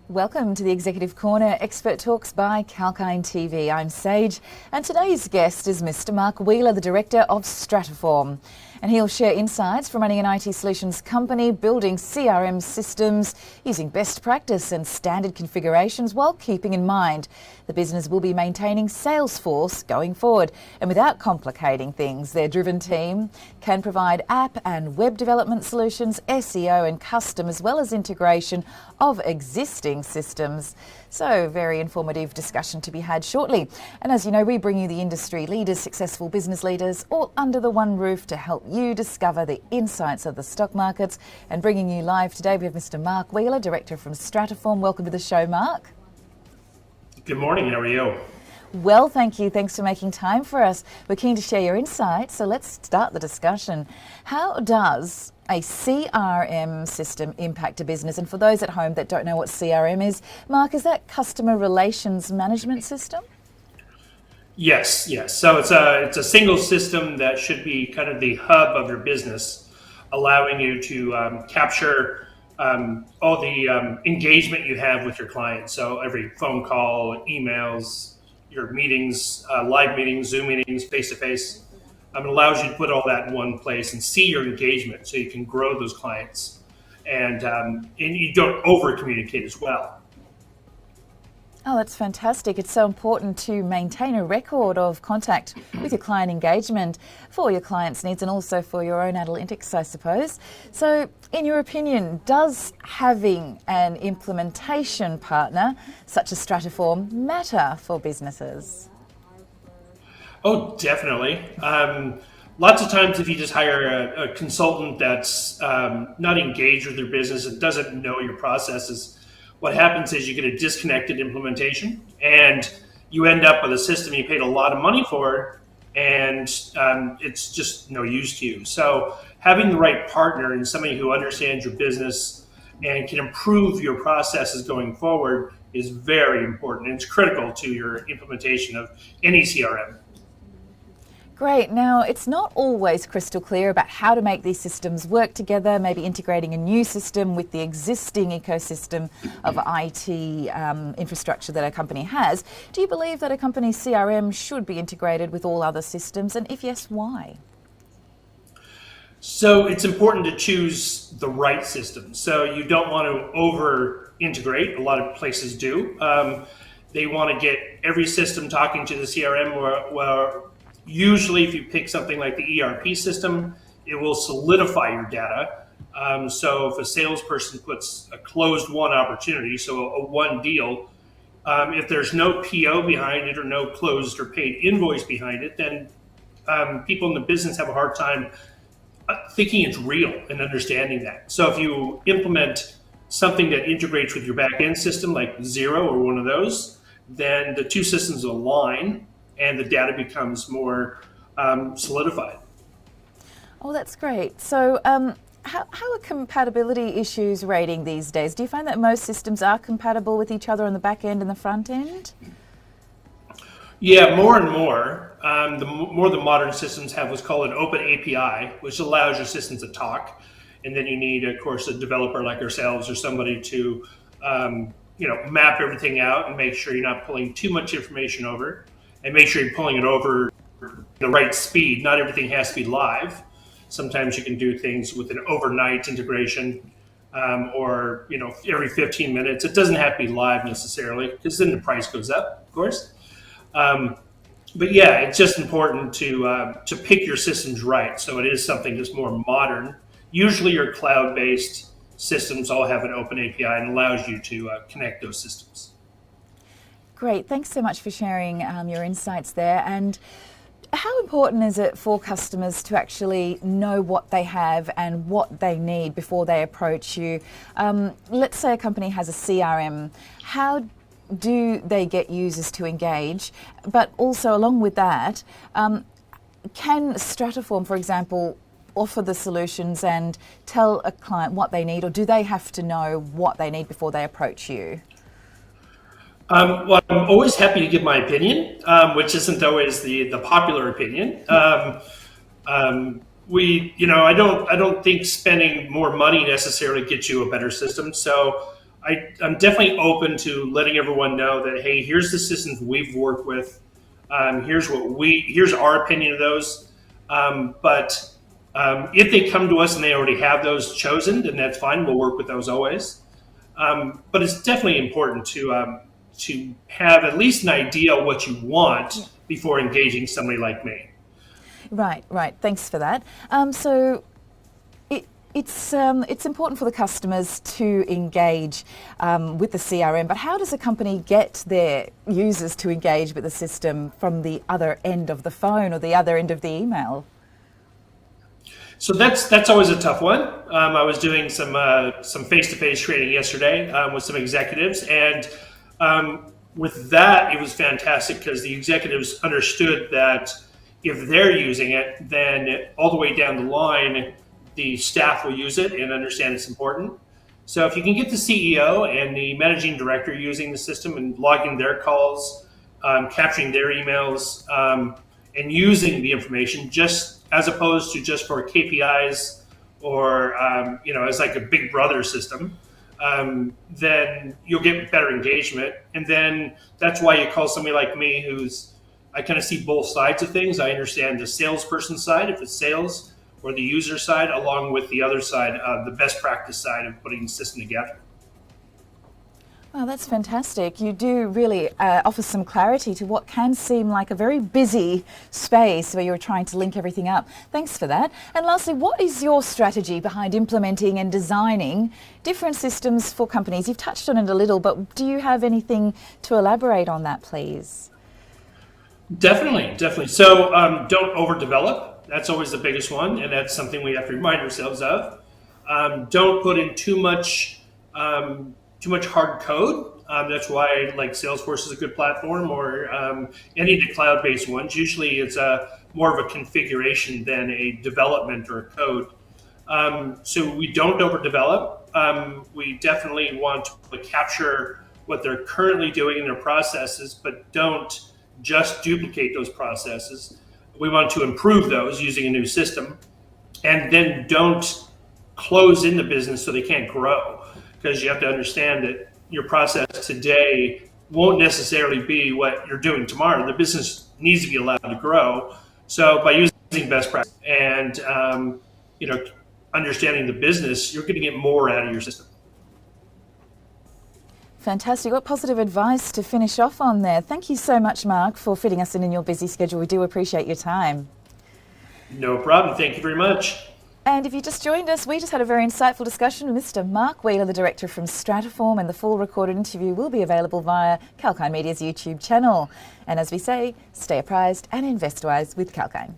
Welcome to the Executive Corner Expert Talks by Kalkine TV. I'm Sage, and today's guest is Mr. Mark Wheeler, the Director of Stratiform. And he'll share insights from running an IT solutions company, building CRM systems, using best practice and standard configurations while keeping in mind the business will be maintaining Salesforce going forward. And without complicating things, their driven team can provide app and web development solutions, SEO and custom, as well as integration of existing systems. So, very informative discussion to be had shortly. And as you know, we bring you the industry leaders, successful business leaders, all under the one roof to help you discover the insights of the stock markets. And bringing you live today, we have Mr. Mark Wheeler, Director from Stratiform. Welcome to the show, Mark. Good morning, how are you? Well, thank you. Thanks for making time for us. We're keen to share your insights, so let's start the discussion. How does a CRM system impact a business? And for those at home that don't know what CRM is, Mark, is that customer relations management system? Yes. So it's a single system that should be kind of the hub of your business, allowing you to capture all the engagement you have with your clients. So every phone call, emails, your meetings, live meetings, Zoom meetings, face-to-face. It allows you to put all that in one place and see your engagement so you can grow those clients. And you don't over-communicate as well. Oh, that's fantastic. It's so important to maintain a record of contact with your client engagement for your clients' needs and also for your own analytics, I suppose. So, in your opinion, does having an implementation partner such as Stratiform matter for businesses? Oh, definitely. Lots of times if you just hire a consultant that's not engaged with your business and doesn't know your processes, what happens is you get a disconnected implementation and you end up with a system you paid a lot of money for and it's just no use to you. So having the right partner and somebody who understands your business and can improve your processes going forward is very important. It's critical to your implementation of any CRM. Great. Now, it's not always crystal clear about how to make these systems work together, maybe integrating a new system with the existing ecosystem of IT infrastructure that a company has. Do you believe that a company's CRM should be integrated with all other systems? And if yes, why? So it's important to choose the right system. So you don't want to over integrate. A lot of places do. They want to get every system talking to the CRM where usually, if you pick something like the ERP system, it will solidify your data. So if a salesperson puts a closed won opportunity, so a one deal, if there's no PO behind it or no closed or paid invoice behind it, then people in the business have a hard time thinking it's real and understanding that. So if you implement something that integrates with your back-end system, like Xero or one of those, then the two systems align and the data becomes more solidified. Oh, that's great. So how are compatibility issues rating these days? Do you find that most systems are compatible with each other on the back end and the front end? Yeah, more and more. The more the modern systems have what's called an open API, which allows your systems to talk. And then you need, of course, a developer like ourselves or somebody to map everything out and make sure you're not pulling too much information over. And make sure you're pulling it over the right speed. Not everything has to be live. Sometimes you can do things with an overnight integration or every 15 minutes. It doesn't have to be live necessarily because then the price goes up, of course. But yeah, it's just important to pick your systems right. So it is something that's more modern. Usually your cloud-based systems all have an open API and allows you to connect those systems. Great. Thanks so much for sharing your insights there. And how important is it for customers to actually know what they have and what they need before they approach you? Let's say a company has a CRM. How do they get users to engage? But also along with that, can Stratiform, for example, offer the solutions and tell a client what they need, or do they have to know what they need before they approach you? Well, I'm always happy to give my opinion, which isn't always the popular opinion. I don't think spending more money necessarily gets you a better system. So I'm definitely open to letting everyone know that, hey, here's the systems we've worked with. Here's our opinion of those. But if they come to us and they already have those chosen, then that's fine. We'll work with those always. But it's definitely important to have at least an idea of what you want before engaging somebody like me. Right, right. Thanks for that. So it's important for the customers to engage with the CRM, but how does a company get their users to engage with the system from the other end of the phone or the other end of the email? So that's always a tough one. I was doing some face-to-face training yesterday with some executives, and with that, it was fantastic because the executives understood that if they're using it, then all the way down the line, the staff will use it and understand it's important. So if you can get the CEO and the managing director using the system and logging their calls, capturing their emails, and using the information just as opposed to just for KPIs or as like a big brother system, then you'll get better engagement. And then that's why you call somebody like me I kind of see both sides of things. I understand the salesperson side, if it's sales, or the user side, along with the other side, the best practice side of putting the system together. Wow, that's fantastic. You do really offer some clarity to what can seem like a very busy space where you're trying to link everything up. Thanks for that. And lastly, what is your strategy behind implementing and designing different systems for companies? You've touched on it a little, but do you have anything to elaborate on that, please? Definitely. So don't overdevelop. That's always the biggest one, and that's something we have to remind ourselves of. Don't put in too much hard code. That's why like Salesforce is a good platform, or any of the cloud-based ones. Usually it's more of a configuration than a development or a code. So we don't overdevelop. We definitely want to capture what they're currently doing in their processes, but don't just duplicate those processes. We want to improve those using a new system, and then don't close in the business so they can't grow, because you have to understand that your process today won't necessarily be what you're doing tomorrow. The business needs to be allowed to grow. So by using best practice and understanding the business, you're going to get more out of your system. Fantastic. What positive advice to finish off on there. Thank you so much, Mark, for fitting us in your busy schedule. We do appreciate your time. No problem. Thank you very much. And if you just joined us, we just had a very insightful discussion with Mr. Mark Wheeler, the director from Stratiform, and the full recorded interview will be available via Kalkine Media's YouTube channel. And as we say, stay apprised and invest wise with Kalkine.